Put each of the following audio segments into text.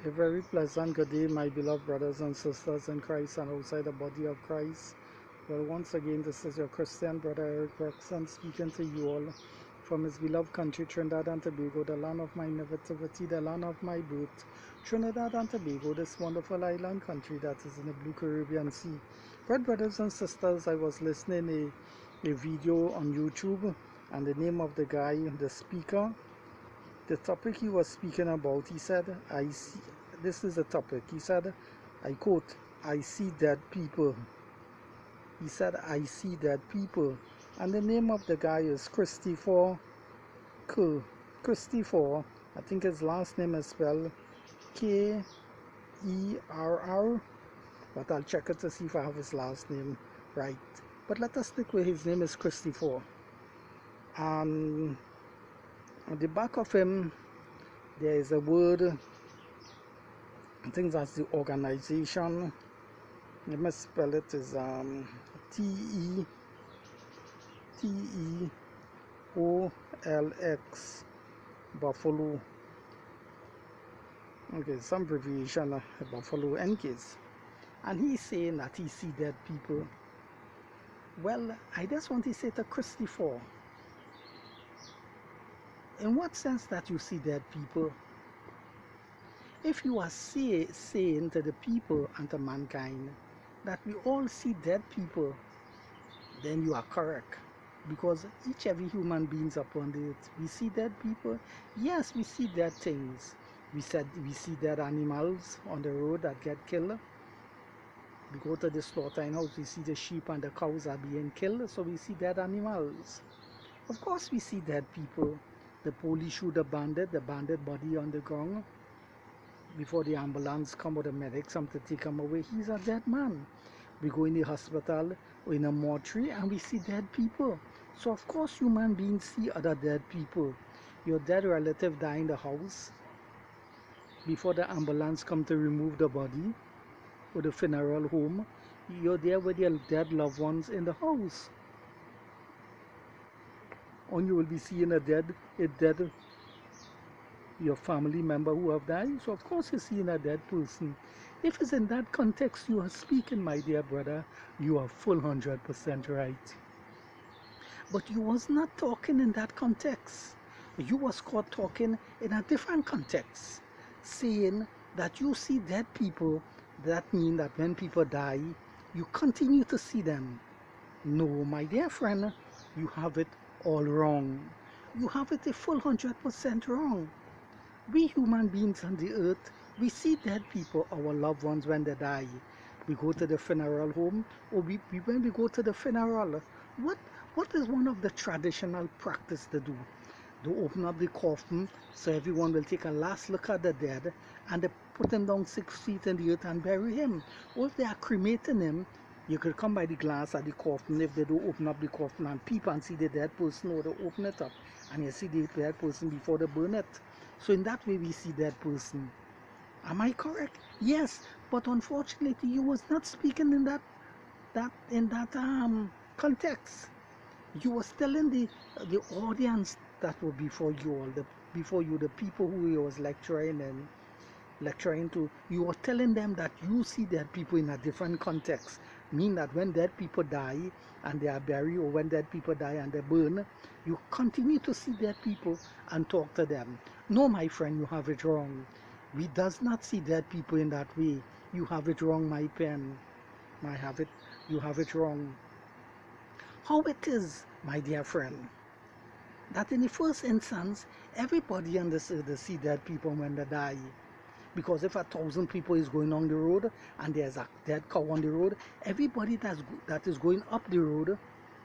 A very pleasant good day, my beloved brothers and sisters in Christ and outside the body of Christ. Well, once again, this is your Christian brother Eric Roxon speaking to you all from his beloved country, Trinidad and Tobago, the land of my nativity, the land of my birth. Trinidad and Tobago, this wonderful island country that is in the blue Caribbean Sea. Brothers and sisters, I was listening a video on YouTube, and the name of the guy, the speaker, the topic he was speaking about, he said, I see, this is the topic, he said, I quote, I see dead people. He said, I see dead people. And the name of the guy is Christopher Kerr. Christopher, I think his last name is spelled Kerr, but I'll check it to see if I have his last name right. But let us stick with his name is Christopher. And on the back of him, there is a word, I think that's the organization. Let me spell it as TETEOLX, Buffalo. Okay, some abbreviation, Buffalo in case. And he's saying that he see dead people. Well, I just want to say to Christopher, in what sense that you see dead people? If you are saying to the people and to mankind that we all see dead people, then you are correct. Because every human beings upon the earth, we see dead people. Yes, we see dead things. We see dead animals on the road that get killed. We go to the slaughtering house, we see the sheep and the cows are being killed, so we see dead animals. Of course we see dead people. The police shoot the bandit body on the ground. Before the ambulance come or the medics come to take him away, he's a dead man. We go in the hospital or in a mortuary and we see dead people. So of course human beings see other dead people. Your dead relative die in the house before the ambulance come to remove the body, or the funeral home, you're there with your dead loved ones in the house. And you will be seeing a dead your family member who have died. So of course you're seeing a dead person. If it's in that context you are speaking, my dear brother, you are full 100% right. But you was not talking in that context. You was caught talking in a different context, saying that you see dead people, that means that when people die, you continue to see them. No, my dear friend, you have it all wrong. You have it a full 100% wrong. We human beings on the earth, we see dead people, our loved ones, when they die. We go to the funeral home, or when we go to the funeral, what is one of the traditional practice to do? To open up the coffin so everyone will take a last look at the dead, and they put him down 6 feet in the earth and bury him. Or if they are cremating him, you could come by the glass at the coffin. If they do open up the coffin and peep and see the dead person, or they open it up and you see the dead person before they burn it. So in that way we see dead person. Am I correct? Yes, but unfortunately you was not speaking in that context. You was telling the audience that were before you all, the people who you was lecturing to, you were telling them that you see dead people in a different context. Mean that when dead people die and they are buried, or when dead people die and they burn, you continue to see dead people and talk to them. No, my friend, you have it wrong. We does not see dead people in that way. You have it wrong, my pen. You have it wrong. How it is, my dear friend, that in the first instance, everybody on this earth see dead people when they die. Because if 1,000 people is going on the road and there's a dead cow on the road, everybody that is going up the road,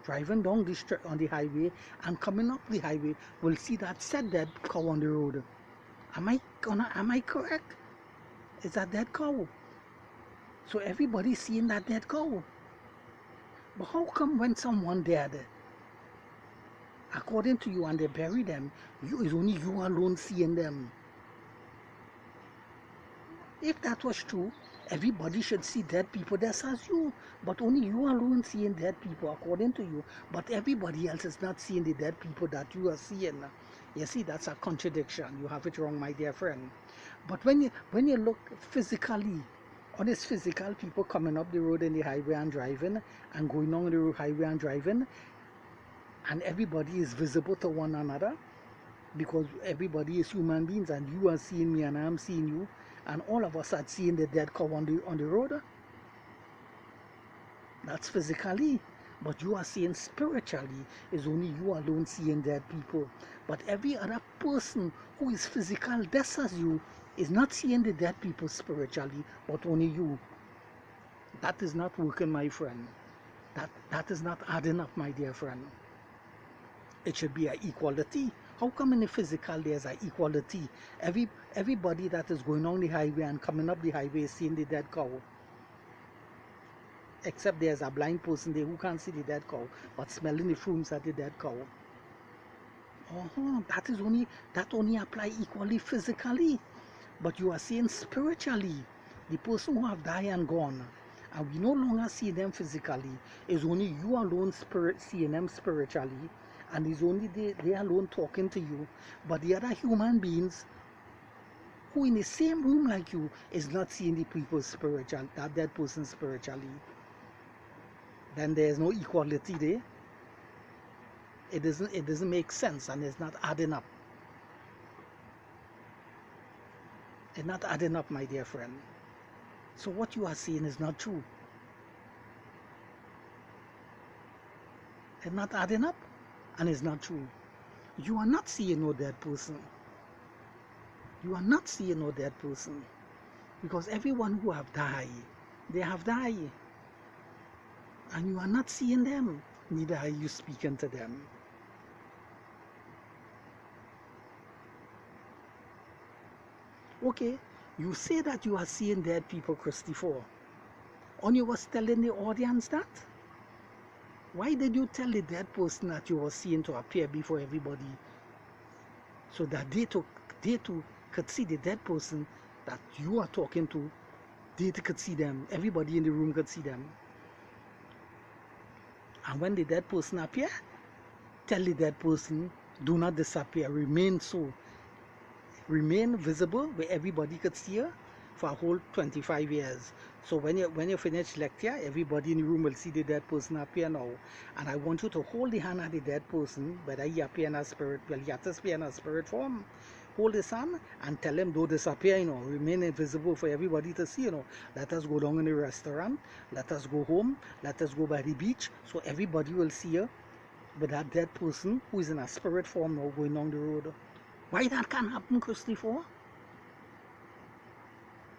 driving down on the highway and coming up the highway, will see that said dead cow on the road. Am I correct? It's a dead cow. So everybody's seeing that dead cow. But how come when someone dead, according to you, and they bury them, it's only you alone seeing them? If that was true, everybody should see dead people just as you, but only you alone seeing dead people according to you, but everybody else is not seeing the dead people that you are seeing. You see, that's a contradiction. You have it wrong, my dear friend. But when you look physically, honest physical people coming up the road in the highway and driving, and going on the highway and driving, and everybody is visible to one another, because everybody is human beings, and you are seeing me and I'm seeing you, and all of us are seeing the dead cow on the road. That's physically. But you are seeing spiritually, is only you alone seeing dead people. But every other person who is physical, just as you, is not seeing the dead people spiritually, but only you. That is not working, my friend. That is not adding up, my dear friend. It should be an equality. How come in the physical there's an equality? Everybody that is going on the highway and coming up the highway is seeing the dead cow. Except there's a blind person there who can't see the dead cow, but smelling the fumes of the dead cow. That only apply equally physically. But you are seeing spiritually, the person who have died and gone, and we no longer see them physically. It's only you alone seeing them spiritually, and it's only they alone talking to you. But the other human beings who in the same room like you is not seeing the people spiritual, that dead person spiritually. Then there's no equality there. It doesn't make sense, and it's not adding up. It's not adding up, my dear friend. So what you are seeing is not true. It's not adding up, and it's not true. You are not seeing no dead person. You are not seeing no dead person, because everyone who have died, they have died, and you are not seeing them, neither are you speaking to them. Okay, you say that you are seeing dead people, Christopher, and you was telling the audience that. Why did you tell the dead person that you were seeing to appear before everybody, so that they too could see the dead person that you are talking to? They could see them. Everybody in the room could see them. And when the dead person appear, tell the dead person, do not disappear. Remain so. Remain visible where everybody could see you for a whole 25 years. So when you finish lecture, everybody in the room will see the dead person appear now. And I want you to hold the hand of the dead person, whether he appear in a spirit, well, he has to appear in a spirit form. Hold his hand and tell him, don't disappear, remain invisible for everybody to see, Let us go down in the restaurant, let us go home, let us go by the beach, so everybody will see you with that dead person who is in a spirit form now going down the road. Why that can't happen, Christopher?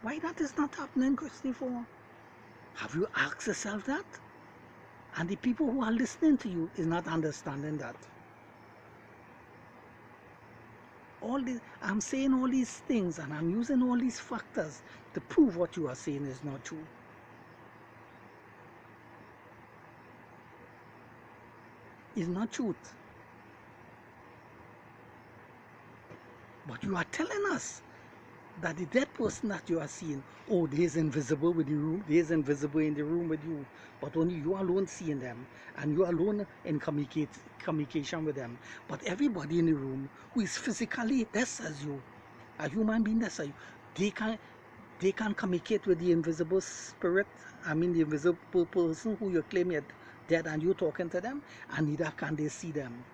Why that is not happening, Christopher? Have you asked yourself that? And the people who are listening to you is not understanding that. I'm saying all these things, and I'm using all these factors to prove what you are saying is not true. It's not truth. But you are telling us that the dead person that you are seeing, oh, they is invisible with the room, they is invisible in the room with you, but only you alone seeing them, and you alone in communication with them. But everybody in the room who is physically less as you, a human being less as you, they can communicate with the invisible spirit, the invisible person who you claim you're dead, and you talking to them, and neither can they see them.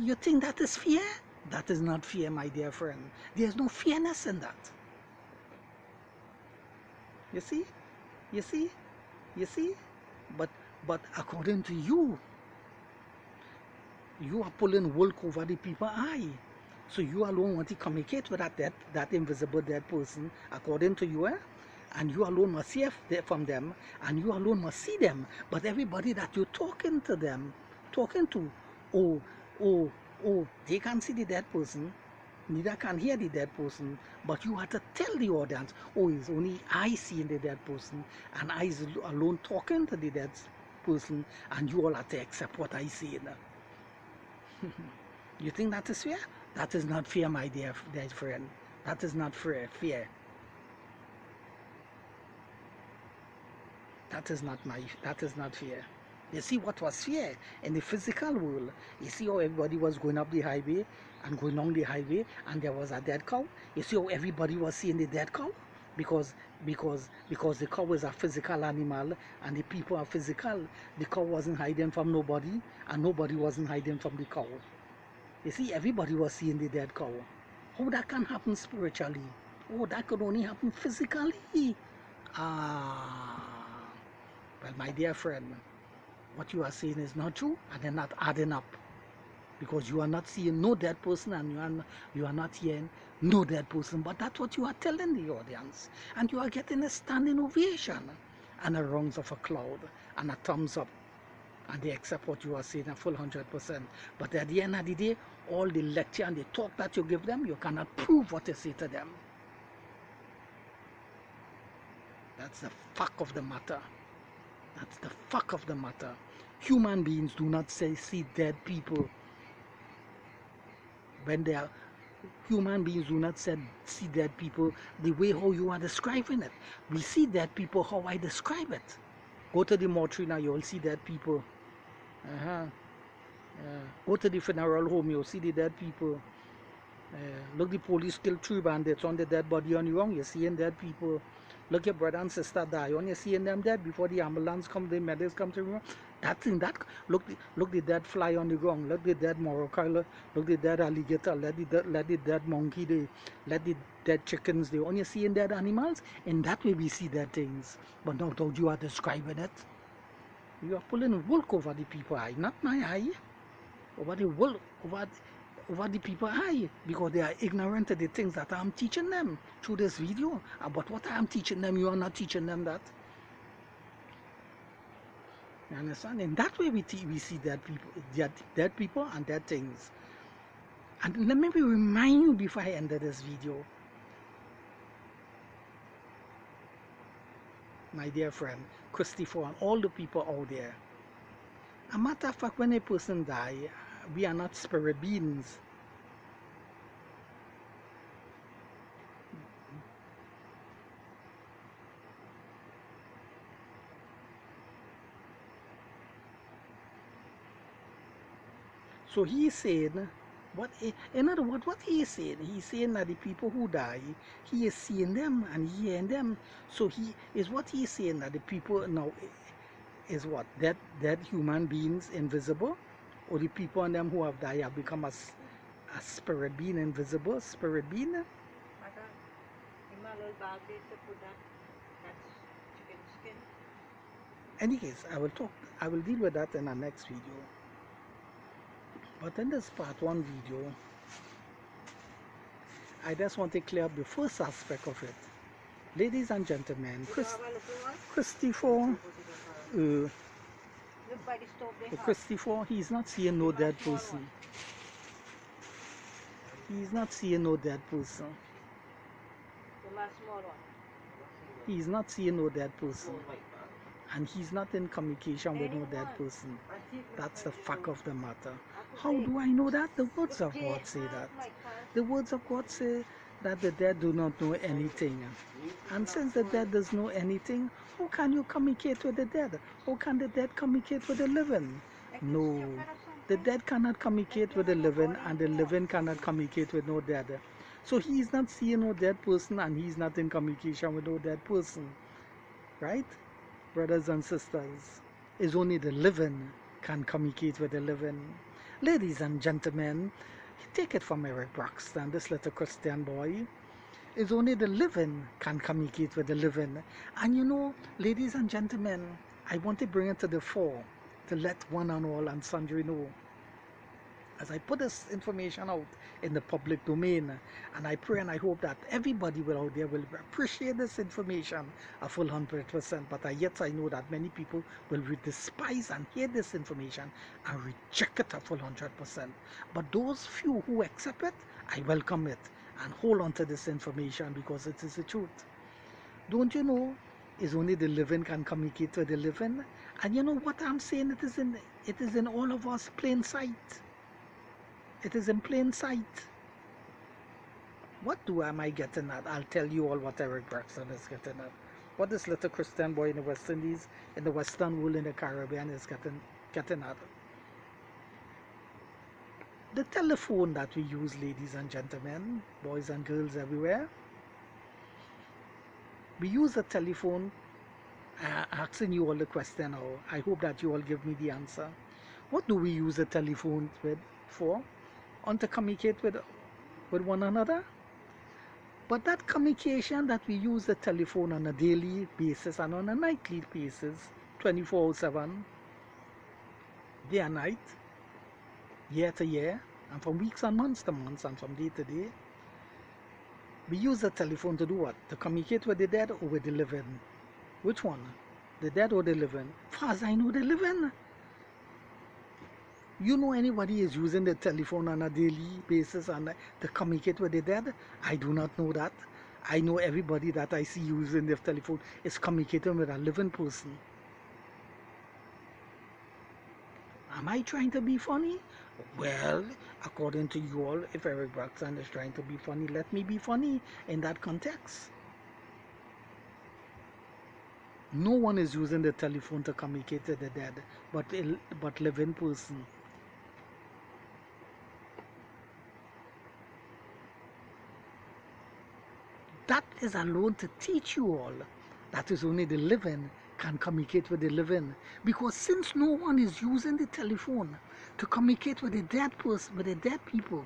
You think that is fear? That is not fear, my dear friend. There's no fairness in that. You see? You see? You see? But according to you, you are pulling wool over the people's eye. So you alone want to communicate with that invisible dead person, according to you, and you alone must hear from them, and you alone must see them. But everybody that you're talking to, they can't see the dead person, neither can hear the dead person, but you have to tell the audience, oh, it's only I seeing the dead person, and I is alone talking to the dead person, and you all have to accept what I say. You think that is fair? That is not fair, my dear friend. That is not fair. That is not fair. You see what was fear in the physical world. You see how everybody was going up the highway and going along the highway and there was a dead cow. You see how everybody was seeing the dead cow? Because because the cow is a physical animal and the people are physical. The cow wasn't hiding from nobody and nobody wasn't hiding from the cow. You see, everybody was seeing the dead cow. How that can happen spiritually? Oh, that could only happen physically. Ah, well, my dear friend, what you are saying is not true and they're not adding up, because you are not seeing no dead person and you are not hearing no dead person, but that's what you are telling the audience, and you are getting a standing ovation and a rungs of a cloud and a thumbs up, and they accept what you are saying a full 100%. But at the end of the day, all the lecture and the talk that you give them, you cannot prove what you say to them. That's the fact of the matter. That's the fact of the matter. Human beings do not see dead people. When they are human beings do not see dead people the way how you are describing it. We see dead people how I describe it. Go to the mortuary now, you will see dead people. Go to the funeral home, you'll see the dead people. Look, the police kill 3 bandits on the dead body on the wrong, you're seeing dead people. Look, your brother and sister die on, you're seeing them dead before the ambulance come, the medics come to you. That thing, that look the dead fly on the ground, look the dead morocco, look the dead alligator, let the dead monkey, let the dead chickens, they only seeing dead animals. In that way we see dead things. But not how you are describing it. You are pulling wool over the people's eye, not my eye. Over the wool over the people's eye, because they are ignorant of the things that I'm teaching them through this video. But what I'm teaching them, you are not teaching them that. You understand? In that way we see dead people and dead things. And let me remind you before I end this video, my dear friend, Christopher, and all the people out there. A matter of fact, when a person dies, we are not spirit beings. So he's saying, in other words, what he's saying that the people who die, he is seeing them and hearing them. So what he's saying that the people now is what? Dead human beings invisible? Or the people and them who have died have become a spirit being invisible, spirit being? Any case, I will deal with that in our next video. But in this part 1 video, I just want to clear up the first aspect of it. Ladies and gentlemen, Christopher, he's not seeing no dead person. He's not seeing no dead person. He's not seeing no dead person. And he's not in communication with no dead person. That's the fact of the matter. How do I know that? The words of God say that. The words of God say that the dead do not know anything. And since the dead does know anything, how can you communicate with the dead? How can the dead communicate with the living? No. The dead cannot communicate with the living, and the living cannot communicate with no dead. So he is not seeing no dead person, and he is not in communication with no dead person. Right? Brothers and sisters, is only the living can communicate with the living. Ladies and gentlemen, take it from Eric Braxton, this little Christian boy. It's only the living can communicate with the living. And you know, ladies and gentlemen, I want to bring it to the fore to let one and all and sundry know. As I put this information out in the public domain, and I pray and I hope that everybody out there will appreciate this information a full 100%, but yet I know that many people will despise and hear this information and reject it a full 100%. But those few who accept it, I welcome it and hold on to this information because it is the truth. Don't you know, it's only the living can communicate with the living? And you know what I'm saying? It is in all of us plain sight. It is in plain sight. What am I getting at? I'll tell you all what Eric Braxton is getting at. what this little Christian boy in the West Indies, in the Western world, in the Caribbean is getting at. The telephone that we use, ladies and gentlemen, boys and girls everywhere, we use a telephone. Asking you all the question now. I hope that you all give me the answer. What do we use a telephone for? On to communicate with one another? But that communication that we use the telephone on a daily basis and on a nightly basis, 24/7, day and night, year to year, and from weeks and months to months, and from day to day, we use the telephone to do what? To communicate with the dead or with the living? Which one? The dead or the living? Far as I know, the living. You know anybody is using the telephone on a daily basis and to communicate with the dead? I do not know that. I know everybody that I see using their telephone is communicating with a living person. Am I trying to be funny? Well, according to you all, if Eric Braxton is trying to be funny, let me be funny in that context. No one is using the telephone to communicate with the dead, but living person. That is alone to teach you all that is only the living can communicate with the living. Because since no one is using the telephone to communicate with the dead person, with the dead people,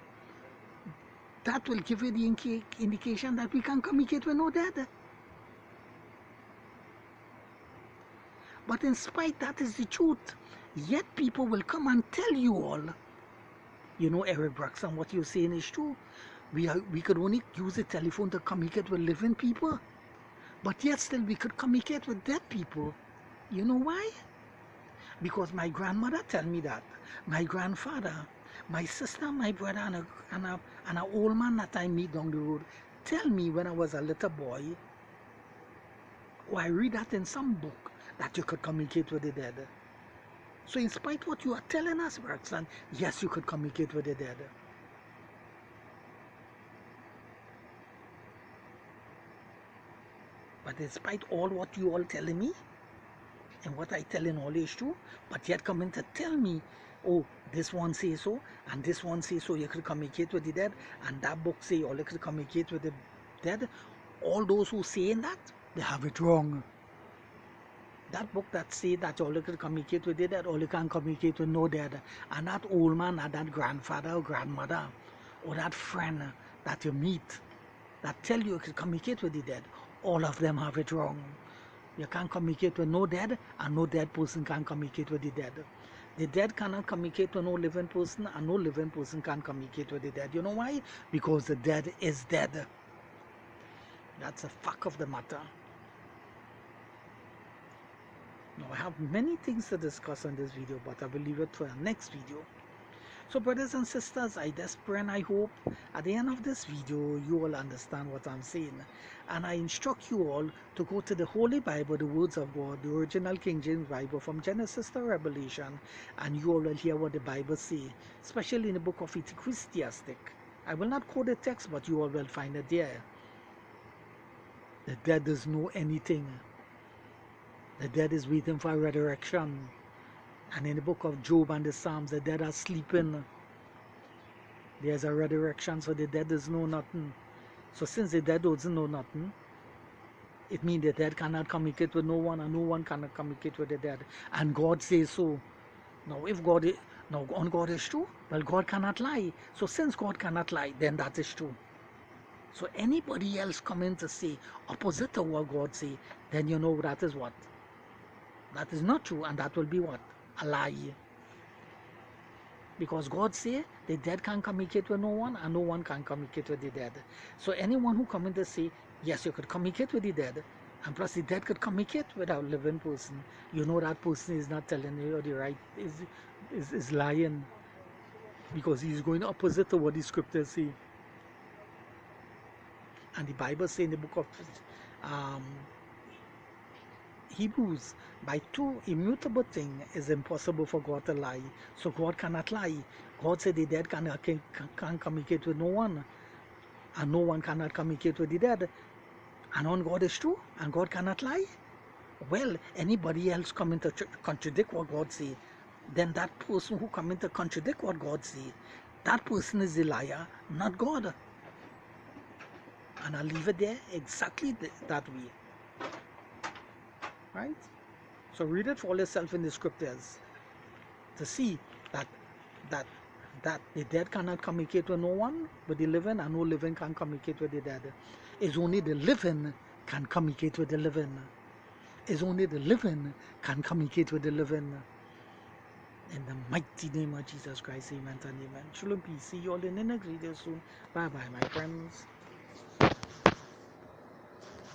that will give you the indication that we can communicate with no dead. But in spite that is the truth, yet people will come and tell you all, you know, Eric Braxton, what you're saying is true. We could only use the telephone to communicate with living people, but yet still we could communicate with dead people. You know why? Because my grandmother tell me that. My grandfather, my sister, my brother, and an old man that I meet down the road tell me when I was a little boy, or I read that in some book, that you could communicate with the dead. So in spite of what you are telling us, Braxton, yes, you could communicate with the dead. But despite all what you all telling me, and what I telling all is true, but yet coming to tell me, oh, this one say so, and this one say so, you could communicate with the dead, and that book say all you could communicate with the dead, all those who saying that, they have it wrong. That book that say that all you can communicate with the dead, all you can communicate with no dead, and that old man or that grandfather or grandmother, or that friend that you meet, that tell you can communicate with the dead, all of them have it wrong. You can't communicate with no dead, and no dead person can communicate with the dead. The dead cannot communicate with no living person, and no living person can communicate with the dead. You know why? Because the dead is dead. That's a fact of the matter. Now, I have many things to discuss in this video, but I will leave it for the next video. So brothers and sisters, I just pray and I hope at the end of this video you all understand what I'm saying, and I instruct you all to go to the Holy Bible, the words of God, the original King James Bible from Genesis to Revelation, and you all will hear what the Bible say, especially in the book of Ecclesiastic. I will not quote the text, but you all will find it there. The dead does know anything. The dead is waiting for resurrection. And in the book of Job and the Psalms, the dead are sleeping. There's a resurrection, so the dead doesn't know nothing. So since the dead doesn't know nothing, it means the dead cannot communicate with no one, and no one cannot communicate with the dead. And God says so. Now if God is true, well, God cannot lie. So since God cannot lie, then that is true. So anybody else coming to say opposite of what God say, then you know that is what? That is not true, and that will be what? A lie. Because God say the dead can't communicate with no one, and no one can communicate with the dead. So anyone who come in to say, yes, you could communicate with the dead, and plus the dead could communicate with a living person, you know that person is not telling you the right, is lying. Because he's going opposite to what the scriptures say. And the Bible says in the book of Hebrews, by two immutable things is impossible for God to lie. So God cannot lie. God said the dead can't communicate with no one, and no one cannot communicate with the dead. And on God is true, and God cannot lie. Well, anybody else coming to contradict what God say, then that person who coming to contradict what God say, that person is a liar, not God. And I'll leave it there exactly that way. Right? So read it for yourself in the scriptures to see that that that the dead cannot communicate with no one but the living, and no living can communicate with the dead. It's only the living can communicate with the living. It's only the living can communicate with the living. In the mighty name of Jesus Christ, amen and amen. Shalom, peace. See you all in the next video soon. Bye bye, my friends.